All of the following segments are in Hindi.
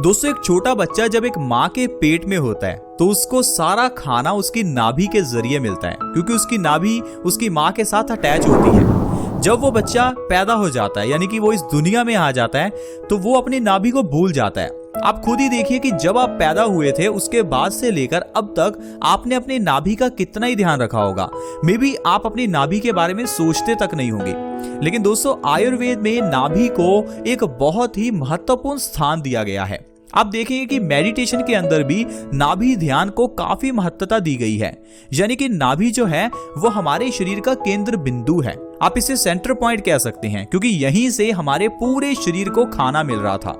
दोस्तों, एक छोटा बच्चा जब एक माँ के पेट में होता है तो उसको सारा खाना उसकी नाभि के जरिए मिलता है, क्योंकि उसकी नाभि उसकी माँ के साथ अटैच होती है। जब वो बच्चा पैदा हो जाता है, यानी कि वो इस दुनिया में आ जाता है, तो वो अपनी नाभि को भूल जाता है। आप खुद ही देखिए कि जब आप पैदा हुए थे उसके बाद से लेकर अब तक आपने अपनी नाभि का कितना ही ध्यान रखा होगा। मे बी आप अपनी नाभि के बारे में सोचते तक नहीं होंगे। लेकिन दोस्तों, आयुर्वेद में नाभि को एक बहुत ही महत्वपूर्ण स्थान दिया गया है। आप देखेंगे कि मेडिटेशन के अंदर भी नाभि ध्यान को काफी महत्वता दी गई है। यानी कि नाभि जो है वो हमारे शरीर का केंद्र बिंदु है। आप इसे सेंटर पॉइंट कह सकते हैं, क्योंकि यहीं से हमारे पूरे शरीर को खाना मिल रहा था।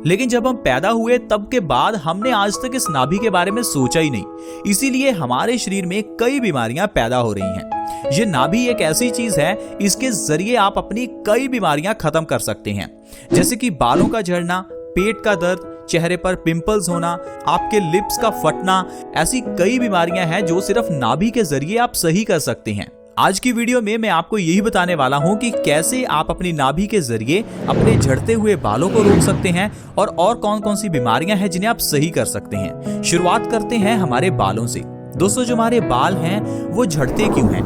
लेकिन जब हम पैदा हुए तब के बाद हमने आज तक इस नाभि के बारे में सोचा ही नहीं। इसीलिए हमारे शरीर में कई बीमारियां पैदा हो रही हैं। ये नाभि एक ऐसी चीज है, इसके जरिए आप अपनी कई बीमारियां खत्म कर सकते हैं, जैसे कि बालों का झड़ना, पेट का दर्द, चेहरे पर पिंपल्स होना, आपके लिप्स का फटना। ऐसी कई बीमारियां हैं जो सिर्फ नाभि के जरिए आप सही कर सकते हैं। आज की वीडियो में मैं आपको यही बताने वाला हूं कि कैसे आप अपनी नाभि के जरिए अपने झड़ते हुए बालों को रोक सकते हैं और कौन कौन सी बीमारियां हैं जिन्हें आप सही कर सकते हैं। शुरुआत करते हैं हमारे बालों से। दोस्तों, जो हमारे बाल हैं वो झड़ते क्यों हैं?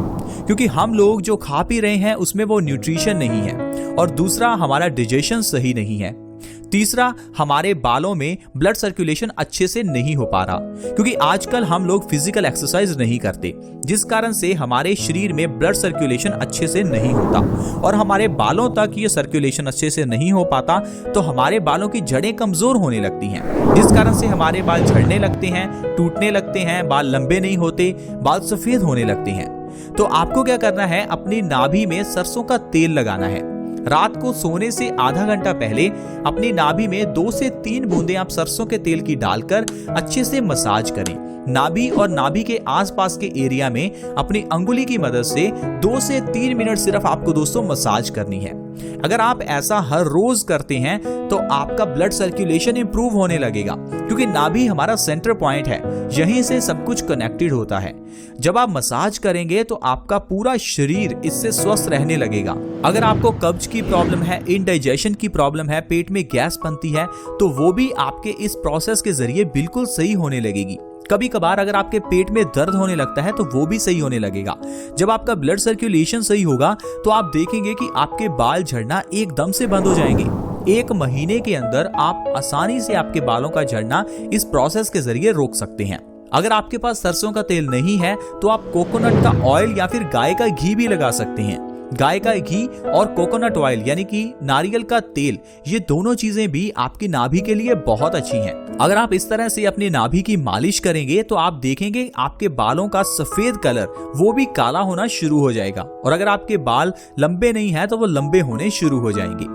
क्योंकि हम लोग जो खा पी रहे हैं उसमें वो न्यूट्रिशन नहीं है, और दूसरा हमारा डाइजेशन सही नहीं है। तीसरा, हमारे बालों में ब्लड सर्कुलेशन अच्छे से नहीं हो पा रहा, क्योंकि आजकल हम लोग फिजिकल एक्सरसाइज नहीं करते, जिस कारण से हमारे शरीर में ब्लड सर्कुलेशन अच्छे से नहीं होता और हमारे बालों तक ये सर्कुलेशन अच्छे से नहीं हो पाता, तो हमारे बालों की जड़ें कमजोर होने लगती हैं, जिस कारण से हमारे बाल झड़ने लगते हैं, टूटने लगते हैं, बाल लंबे नहीं होते, बाल सफेद होने लगते हैं। तो आपको क्या करना है, अपनी नाभि में सरसों का तेल लगाना है। रात को सोने से आधा घंटा पहले अपनी नाभि में 2 से 3 बूंदें आप सरसों के तेल की डालकर अच्छे से मसाज करें। नाभि और नाभि के आसपास के एरिया में अपनी अंगुली की मदद से 2 से 3 मिनट सिर्फ आपको दोस्तों मसाज करनी है। अगर आप ऐसा हर रोज करते हैं तो आपका ब्लड सर्कुलेशन इंप्रूव होने लगेगा, क्योंकि नाभि हमारा सेंटर पॉइंट है, यहीं से सब कुछ कनेक्टेड होता है। जब आप मसाज करेंगे तो आपका पूरा शरीर इससे स्वस्थ रहने लगेगा। अगर आपको कब्ज की प्रॉब्लम है, इंडाइजेशन की प्रॉब्लम है, पेट में गैस बनती है, तो वो भी आपके इस प्रोसेस के जरिए बिल्कुल सही होने लगेगी। कभी कभार अगर आपके पेट में दर्द होने लगता है तो वो भी सही होने लगेगा। जब आपका ब्लड सर्कुलेशन सही होगा तो आप देखेंगे कि आपके बाल झड़ना एकदम से बंद हो जाएंगे। 1 महीने के अंदर आप आसानी से आपके बालों का झड़ना इस प्रोसेस के जरिए रोक सकते हैं। अगर आपके पास सरसों का तेल नहीं है तो आप कोकोनट का ऑयल या फिर गाय का घी भी लगा सकते हैं। गाय का घी और कोकोनट ऑयल यानी कि नारियल का तेल, ये दोनों चीजें भी आपकी नाभि के लिए बहुत अच्छी हैं। अगर आप इस तरह से अपनी नाभि की मालिश करेंगे तो आप देखेंगे आपके बालों का सफेद कलर वो भी काला होना शुरू हो जाएगा, और अगर आपके बाल लंबे नहीं है तो वो लंबे होने शुरू हो जाएंगे।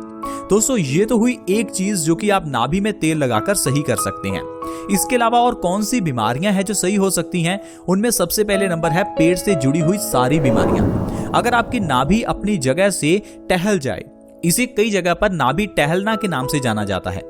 दोस्तों, ये तो हुई एक चीज जो कि आप नाभि में तेल लगाकर सही कर सकते हैं। इसके अलावा और कौन सी बीमारियां हैं जो सही हो सकती हैं? उनमें सबसे पहले नंबर है पेट से जुड़ी हुई सारी बीमारियां। अगर आपकी नाभि अपनी जगह से टहल जाए, इसे कई जगह पर नाभि टहलना के नाम से जाना जाता है।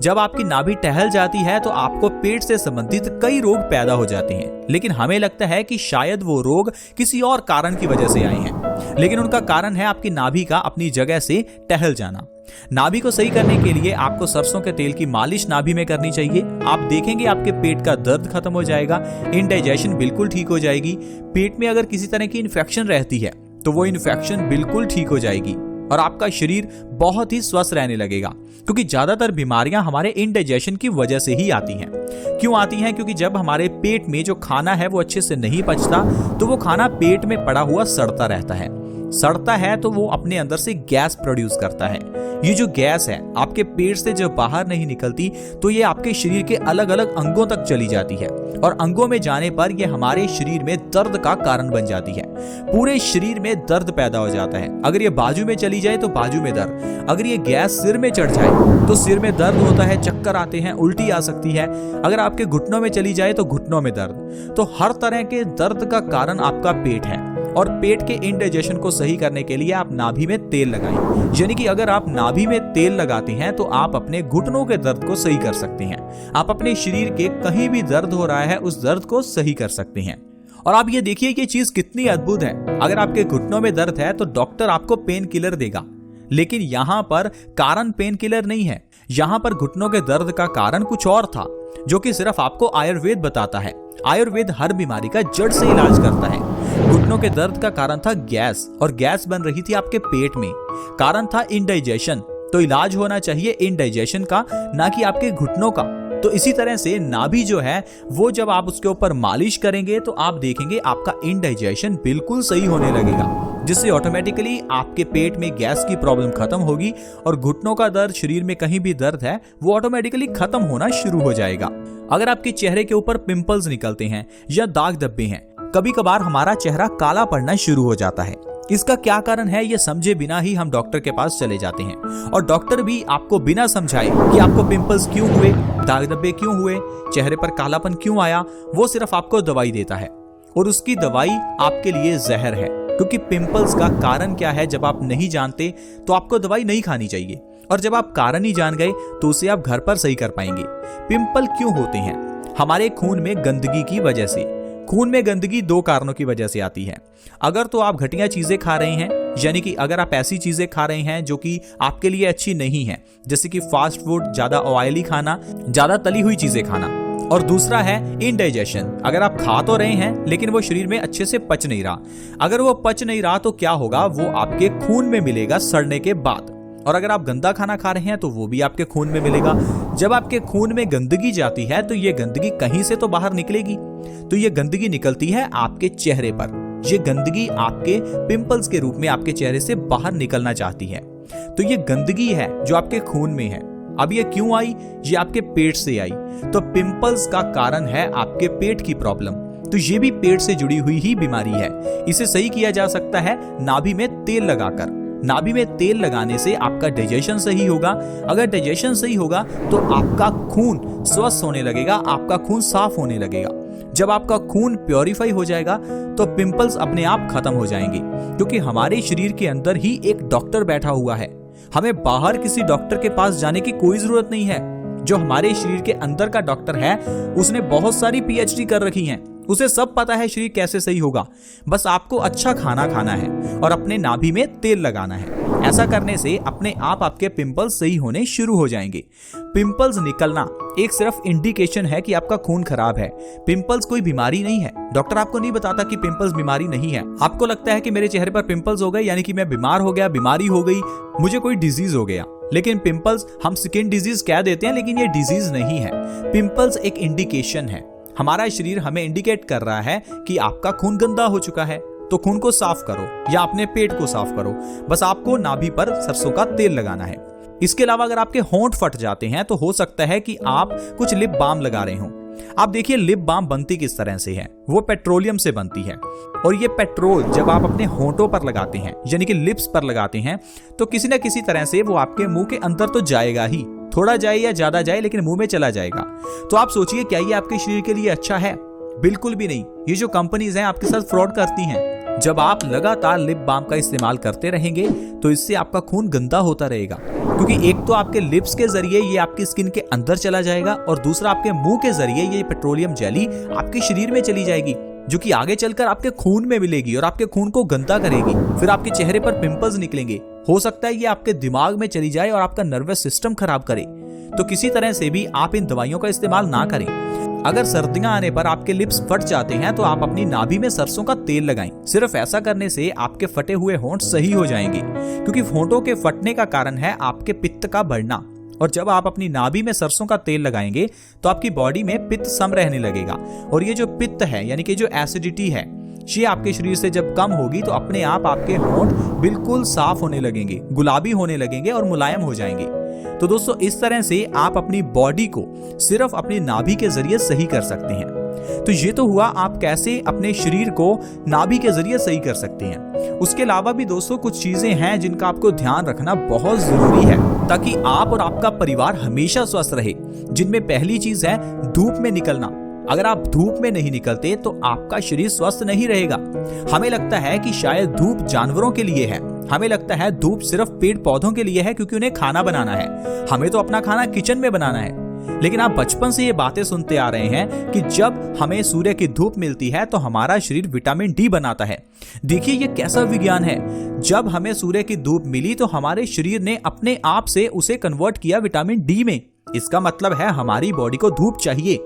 जब आपकी नाभि टहल जाती है तो आपको पेट से संबंधित कई रोग पैदा हो जाते हैं, लेकिन हमें लगता है कि शायद वो रोग किसी और कारण की वजह से आए हैं, लेकिन उनका कारण है आपकी नाभि का अपनी जगह से टहल जाना। नाभि को सही करने के लिए आपको सरसों के तेल की मालिश नाभि में करनी चाहिए। आप देखेंगे आपके पेट का दर्द खत्म हो जाएगा, इंडाइजेशन बिल्कुल ठीक हो जाएगी। पेट में अगर किसी तरह की इन्फेक्शन रहती है तो वो इन्फेक्शन बिल्कुल ठीक हो जाएगी और आपका शरीर बहुत ही स्वस्थ रहने लगेगा, क्योंकि ज्यादातर बीमारियां हमारे इंडाइजेशन की वजह से ही आती हैं। क्यों आती हैं? क्योंकि जब हमारे पेट में जो खाना है वो अच्छे से नहीं पचता तो वो खाना पेट में पड़ा हुआ सड़ता रहता है। सड़ता है तो वो अपने अंदर से गैस प्रोड्यूस करता है। ये जो गैस है आपके पेट से जब बाहर नहीं निकलती तो ये आपके शरीर के अलग अलग अंगों तक चली जाती है, और अंगों में जाने पर ये हमारे शरीर में दर्द का कारण बन जाती है। पूरे शरीर में दर्द पैदा हो जाता है। अगर ये बाजू में चली जाए तो बाजू में दर्द, अगर ये गैस सिर में चढ़ जाए तो सिर में दर्द होता है, चक्कर आते हैं, उल्टी आ सकती है। अगर आपके घुटनों में चली जाए तो घुटनों में दर्द। तो हर तरह के दर्द का कारण आपका पेट है, और पेट के इंडाइजेशन को सही करने के लिए आप नाभि में तेल लगाएं। यानी कि अगर आप नाभि में तेल लगाते हैं तो आप अपने घुटनों के दर्द को सही कर सकते हैं। आप अपने शरीर के कहीं भी दर्द हो रहा है उस दर्द को सही कर सकते हैं। और आप ये देखिए कि चीज कितनी अद्भुत है। अगर आपके घुटनों में दर्द है तो डॉक्टर आपको पेन किलर देगा, लेकिन यहां पर कारण पेन किलर नहीं है, यहाँ पर घुटनों के दर्द का कारण कुछ और था, जो कि सिर्फ आपको आयुर्वेद बताता है। आयुर्वेद हर बीमारी का जड़ से इलाज करता है। घुटनों के दर्द का कारण था गैस, और गैस बन रही थी आपके पेट में। कारण था इनडाइजेशन, तो इलाज होना चाहिए इनडाइजेशन का, ना कि आपके घुटनों का। तो इसी तरह से नाभि जो है वो जब आप उसके ऊपर मालिश करेंगे तो आप देखेंगे आपका इनडाइजेशन बिल्कुल सही होने लगेगा, जिससे ऑटोमेटिकली आपके पेट में गैस की प्रॉब्लम खत्म होगी और घुटनों का दर्द, शरीर में कहीं भी दर्द है वो ऑटोमेटिकली खत्म होना शुरू हो जाएगा। अगर आपके चेहरे के ऊपर पिंपल्स निकलते हैं या दाग धब्बे हैं, कभी कभार हमारा चेहरा काला पड़ना शुरू हो जाता है। इसका क्या कारण है ये समझे बिना ही हम डॉक्टर के पास चले जाते हैं, और डॉक्टर भी आपको बिना समझाए कि आपको पिंपल्स क्यों हुए, दाग धब्बे क्यों हुए, चेहरे पर कालापन क्यों आया, वो सिर्फ आपको दवाई देता है। और उसकी दवाई आपके लिए जहर है, क्योंकि पिंपल्स का कारण क्या है जब आप नहीं जानते तो आपको दवाई नहीं खानी चाहिए, और जब आप कारण ही जान गए तो उसे आप घर पर सही कर पाएंगे। पिंपल क्यों होते हैं? हमारे खून में गंदगी की वजह से। खून में गंदगी 2 कारणों की वजह से आती है। अगर तो आप घटिया चीजें खा रहे हैं, यानी कि अगर आप ऐसी चीजें खा रहे हैं जो कि आपके लिए अच्छी नहीं है, जैसे कि फास्ट फूड, ज्यादा ऑयली खाना, ज्यादा तली हुई चीजें खाना। और दूसरा है इनडाइजेशन। अगर आप खा तो रहे हैं लेकिन वो शरीर में अच्छे से पच नहीं रहा। अगर वो पच नहीं रहा तो क्या होगा, वो आपके खून में मिलेगा सड़ने के बाद। और अगर आप गंदा खाना खा रहे हैं तो वो भी आपके खून में मिलेगा। जब आपके खून में गंदगी जाती है तो ये गंदगी कहीं से तो बाहर निकलेगी, तो ये गंदगी निकलती है आपके चेहरे पर। ये गंदगी आपके पिंपल्स के रूप में आपके चेहरे से बाहर निकलना चाहती है। तो ये गंदगी है जो आपके खून में है। अब ये क्यों आई? ये आपके पेट से आई। तो पिंपल्स का कारण है आपके पेट की प्रॉब्लम। तो ये भी पेट से जुड़ी हुई ही बीमारी है। इसे सही किया जा सकता है नाभि में तेल लगाकर। नाभि में तेल लगाने से आपका डाइजेशन सही होगा। अगर डाइजेशन सही होगा तो आपका खून स्वस्थ होने लगेगा, आपका खून साफ होने लगेगा। जब आपका खून प्योरीफाई हो जाएगा तो पिंपल्स अपने आप खत्म हो जाएंगे, क्योंकि हमारे शरीर के अंदर ही एक डॉक्टर बैठा हुआ है। हमें बाहर किसी डॉक्टर के पास जाने की कोई जरूरत नहीं है। जो हमारे शरीर के अंदर का डॉक्टर है उसने बहुत सारी पीएचडी कर रखी है, उसे सब पता है शरीर कैसे सही होगा। बस आपको अच्छा खाना खाना है और अपने नाभि में तेल लगाना है। ऐसा करने से अपने आप आपके पिंपल्स सही होने शुरू हो जाएंगे। पिंपल्स निकलना एक सिर्फ इंडिकेशन है कि आपका खून खराब है। पिंपल्स कोई बीमारी नहीं है। डॉक्टर आपको नहीं बताता कि पिंपल्स बीमारी नहीं है। आपको लगता है कि मेरे चेहरे पर पिंपल्स हो गए यानी कि मैं बीमार हो गया, बीमारी हो गई, मुझे कोई डिजीज हो गया। लेकिन पिंपल्स हम स्किन डिजीज कह देते हैं, लेकिन ये डिजीज नहीं है। पिंपल्स एक इंडिकेशन है। हमारा शरीर हमें इंडिकेट कर रहा है कि आपका खून गंदा हो चुका है, तो खून को साफ करो या अपने पेट को साफ करो। बस आपको नाभि पर सरसों का तेल लगाना है। इसके अलावा अगर आपके होंठ फट जाते हैं तो हो सकता है कि आप कुछ लिप बाम लगा रहे हो। आप देखिए लिप बाम बनती किस तरह से है, वो पेट्रोलियम से बनती है। और ये पेट्रोल जब आप अपने होंठों पर लगाते हैं, यानी कि लिप्स पर लगाते हैं, तो किसी न किसी तरह से वो आपके मुंह के अंदर तो जाएगा ही, थोड़ा जाए या ज्यादा जाए, लेकिन मुंह में चला जाएगा। तो आप सोचिए क्या ये आपके शरीर के लिए अच्छा है? बिल्कुल भी नहीं। ये जो कंपनीज हैं आपके साथ फ्रॉड करती हैं। जब आप लगातार लिप बाम का इस्तेमाल करते रहेंगे तो इससे आपका खून गंदा होता रहेगा, क्योंकि एक तो आपके लिप्स के जरिए ये आपकी स्किन के अंदर चला जाएगा और दूसरा आपके मुंह के जरिए ये पेट्रोलियम जेली आपके शरीर में चली जाएगी, जो कि आगे चलकर आपके खून में मिलेगी और आपके खून को गंदा करेगी। फिर आपके चेहरे पर पिंपल्स निकलेंगे। हो सकता है ये आपके दिमाग में चली जाए और आपका नर्वस सिस्टम खराब करे। तो किसी तरह से भी आप इन दवाइयों का इस्तेमाल ना करें। अगर सर्दियां आने पर आपके लिप्स फट जाते हैं तो आप अपनी नाभि में सरसों का तेल लगाएं। सिर्फ ऐसा करने से आपके फटे हुए होंठ सही हो जाएंगे, क्योंकि होंठों के फटने का कारण है आपके पित्त का बढ़ना। और जब आप अपनी नाभि में सरसों का तेल लगाएंगे तो आपकी बॉडी में पित्त सम रहने लगेगा। और ये जो पित्त है यानी कि जो एसिडिटी है, ये आपके शरीर से जब कम होगी तो अपने आप आपके होंठ बिल्कुल साफ होने लगेंगे, गुलाबी होने लगेंगे और मुलायम हो जाएंगे। तो दोस्तों इस तरह से आप अपनी बॉडी को सिर्फ अपनी नाभि के जरिए सही कर सकते हैं। तो ये तो हुआ आप कैसे अपने शरीर को नाभि के जरिए सही कर सकते हैं। उसके अलावा भी दोस्तों कुछ चीजें हैं जिनका आपको ध्यान रखना बहुत जरूरी है, ताकि आप और आपका परिवार हमेशा स्वस्थ रहे। जिनमें पहली चीज है धूप में निकलना। अगर आप धूप में नहीं निकलते तो आपका शरीर स्वस्थ नहीं रहेगा। हमें लगता है कि शायद धूप जानवरों के लिए है, हमें लगता है धूप सिर्फ पेड़ पौधों के लिए है क्योंकि उन्हें खाना बनाना है। हमें तो अपना खाना किचन में बनाना है। लेकिन आप बचपन से ये बातें सुनते आ रहे हैं कि जब हमें सूर्य की धूप मिलती है तो हमारा शरीर विटामिन डी बनाता है। देखिए ये कैसा विज्ञान है। जब हमें सूर्य की धूप मिली तो हमारे शरीर ने अपने आप से उसे कन्वर्ट किया विटामिन डी में। इसका मतलब है हमारी बॉडी को धूप चाहिए।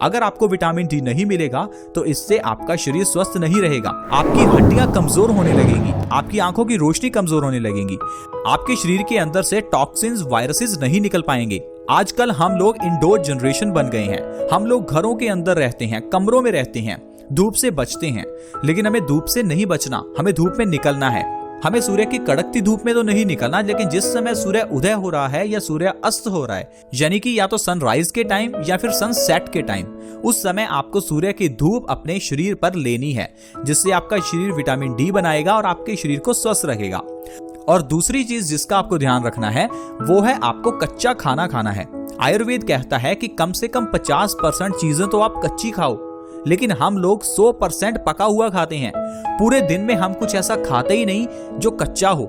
अगर आपको विटामिन डी नहीं मिलेगा तो इससे आपका शरीर स्वस्थ नहीं रहेगा, आपकी हड्डियां कमजोर होने लगेंगी, आपकी आंखों की रोशनी कमजोर होने लगेंगी, आपके शरीर के अंदर से टॉक्सिन्स, वायरसेस नहीं निकल पाएंगे। आजकल हम लोग इंडोर जनरेशन बन गए हैं। हम लोग घरों के अंदर रहते हैं, कमरों में रहते हैं, धूप से बचते हैं। लेकिन हमें धूप से नहीं बचना, हमें धूप में निकलना है। हमें सूर्य की कड़कती धूप में तो नहीं निकलना, लेकिन जिस समय सूर्य उदय हो रहा है या सूर्य अस्त हो रहा है, यानी कि या तो सनराइज के टाइम या फिर सनसेट के टाइम, उस समय आपको सूर्य की धूप अपने शरीर पर लेनी है, जिससे आपका शरीर विटामिन डी बनाएगा और आपके शरीर को स्वस्थ रखेगा। और दूसरी चीज जिसका आपको ध्यान रखना है वो है आपको कच्चा खाना खाना है। आयुर्वेद कहता है कि कम से कम 50% चीजें तो आप कच्ची खाओ, लेकिन हम लोग 100% पका हुआ खाते हैं। पूरे दिन में हम कुछ ऐसा खाते ही नहीं जो कच्चा हो।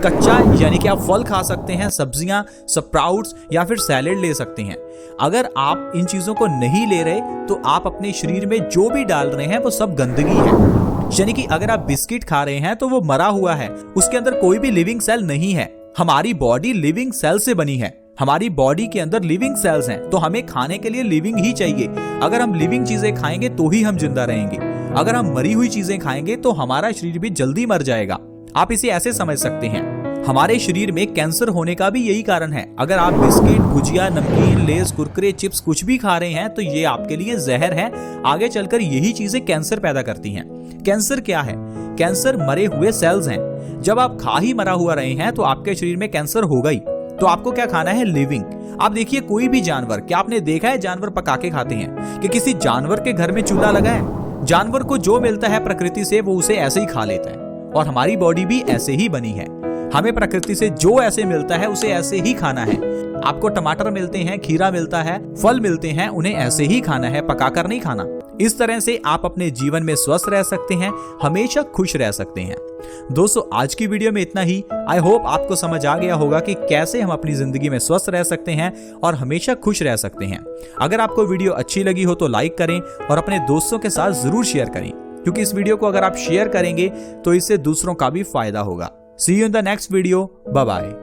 कच्चा यानी कि आप फल खा सकते हैं, सब्जियां, स्प्राउट्स या फिर सैलेड ले सकते हैं। अगर आप इन चीजों को नहीं ले रहे तो आप अपने शरीर में जो भी डाल रहे हैं वो सब गंदगी है। यानी कि अगर आप बिस्किट खा रहे हैं तो वो मरा हुआ है, उसके अंदर कोई भी लिविंग सेल नहीं है। हमारी बॉडी लिविंग सेल से बनी है, हमारी बॉडी के अंदर लिविंग सेल्स हैं, तो हमें खाने के लिए लिविंग ही चाहिए। अगर हम लिविंग चीजें खाएंगे तो ही हम जिंदा रहेंगे। अगर हम मरी हुई चीजें खाएंगे तो हमारा शरीर भी जल्दी मर जाएगा। आप इसे ऐसे समझ सकते हैं, हमारे शरीर में कैंसर होने का भी यही कारण है। अगर आप बिस्किट, भुजिया, नमकीन, लेस, कुरकुरे, चिप्स कुछ भी खा रहे हैं तो ये आपके लिए जहर है। आगे चलकर यही चीजें कैंसर पैदा करती हैं। कैंसर क्या है? कैंसर मरे हुए सेल्स हैं। जब आप खा ही मरा हुआ रहे हैं तो आपके शरीर में कैंसर होगा ही। तो आपको क्या खाना है? लिविंग। आप देखिए कोई भी जानवर, क्या आपने देखा है जानवर पका के खाते हैं कि किसी जानवर के घर में चूल्हा लगा है? जानवर को जो मिलता है प्रकृति से वो उसे ऐसे ही खा लेता है। और हमारी बॉडी भी ऐसे ही बनी है। हमें प्रकृति से जो ऐसे मिलता है उसे ऐसे ही खाना है। आपको टमाटर मिलते हैं, खीरा मिलता है, फल मिलते हैं, उन्हें ऐसे ही खाना है, पकाकर नहीं खाना। इस तरह से आप अपने जीवन में स्वस्थ रह सकते हैं, हमेशा खुश रह सकते हैं। दोस्तों आज की वीडियो में इतना ही। आई होप आपको समझ आ गया होगा कि कैसे हम अपनी जिंदगी में स्वस्थ रह सकते हैं और हमेशा खुश रह सकते हैं। अगर आपको वीडियो अच्छी लगी हो तो लाइक करें और अपने दोस्तों के साथ जरूर शेयर करें, क्योंकि इस वीडियो को अगर आप शेयर करेंगे तो इससे दूसरों का भी फायदा होगा। See you in the next video. Bye bye.